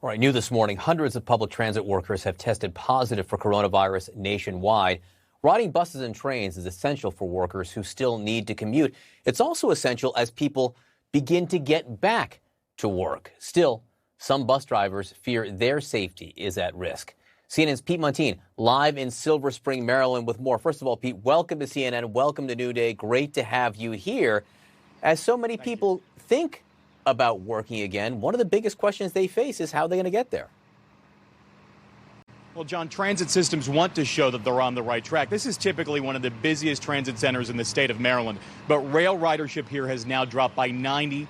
All right, new this morning, hundreds of public transit workers have tested positive for coronavirus nationwide. Riding buses and trains is essential for workers who still need to commute. It's also essential as people begin to get back to work. Still, some bus drivers fear their safety is at risk. CNN's Pete Montine live in Silver Spring, Maryland with more. First of all, Pete, welcome to CNN. Welcome to New Day. Great to have you here. As so many people think about working again, one of the biggest questions they face is how they're going to get there. Well, John, transit systems want to show that they're on the right track. This is typically one of the busiest transit centers in the state of Maryland, but rail ridership here has now dropped by 95%.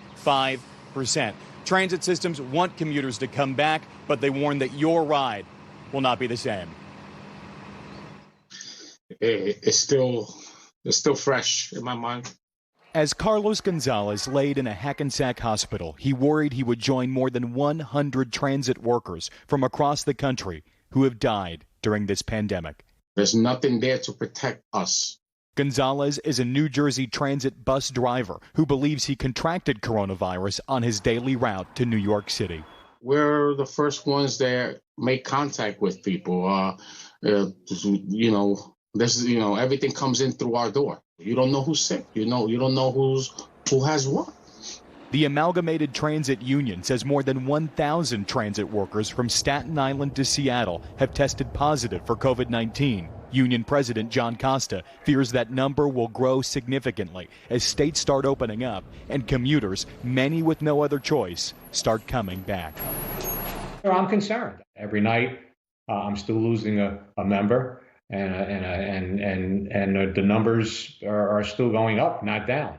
Transit systems want commuters to come back, but they warn that your ride will not be the same. It's still fresh in my mind. As Carlos Gonzalez laid in a Hackensack hospital, he worried he would join more than 100 transit workers from across the country who have died during this pandemic. There's nothing there to protect us. Gonzalez is a New Jersey transit bus driver who believes he contracted coronavirus on his daily route to New York City. We're the first ones that make contact with people. Everything comes in through our door. You don't know who's sick. You don't know who has what. The Amalgamated Transit Union says more than 1,000 transit workers from Staten Island to Seattle have tested positive for COVID-19. Union President John Costa fears that number will grow significantly as states start opening up and commuters, many with no other choice, start coming back. I'm concerned. Every night, I'm still losing a member. And the numbers are still going up, not down.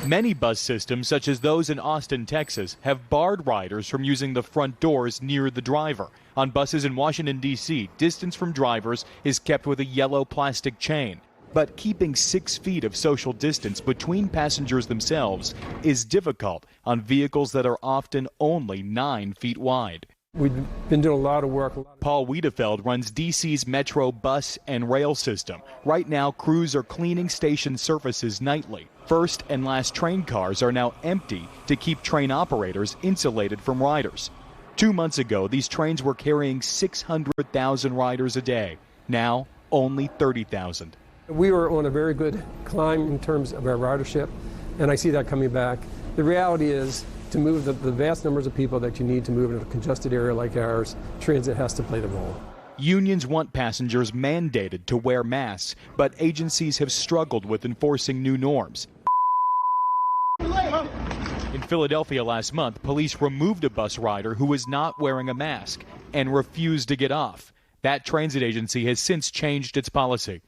Many bus systems, such as those in Austin, Texas, have barred riders from using the front doors near the driver. On buses in Washington, D.C., distance from drivers is kept with a yellow plastic chain. But keeping 6 feet of social distance between passengers themselves is difficult on vehicles that are often only 9 feet wide. We've been doing a lot of work. Paul Wiedefeld runs D.C.'s metro bus and rail system. Right now, crews are cleaning station surfaces nightly. First and last train cars are now empty to keep train operators insulated from riders. 2 months ago, these trains were carrying 600,000 riders a day. Now, only 30,000. We were on a very good climb in terms of our ridership, and I see that coming back. The reality is, to move the vast numbers of people that you need to move in a congested area like ours, transit has to play the role. Unions want passengers mandated to wear masks, but agencies have struggled with enforcing new norms. In Philadelphia last month, police removed a bus rider who was not wearing a mask and refused to get off. That transit agency has since changed its policy.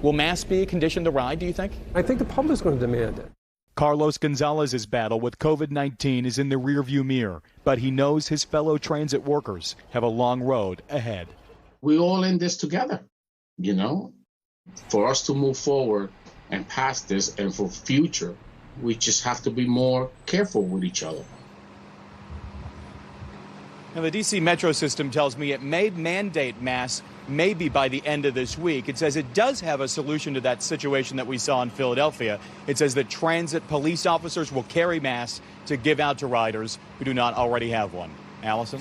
Will masks be a condition to ride, do you think? I think the public's going to demand it. Carlos Gonzalez's battle with COVID-19 is in the rearview mirror, but he knows his fellow transit workers have a long road ahead. We're all in this together, For us to move forward and past this and for future, we just have to be more careful with each other. Now, the D.C. Metro system tells me it may mandate masks maybe by the end of this week. It says it does have a solution to that situation that we saw in Philadelphia. It says that transit police officers will carry masks to give out to riders who do not already have one. Allison?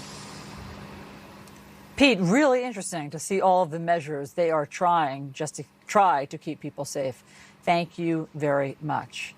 Pete, really interesting to see all of the measures they are trying just to try to keep people safe. Thank you very much.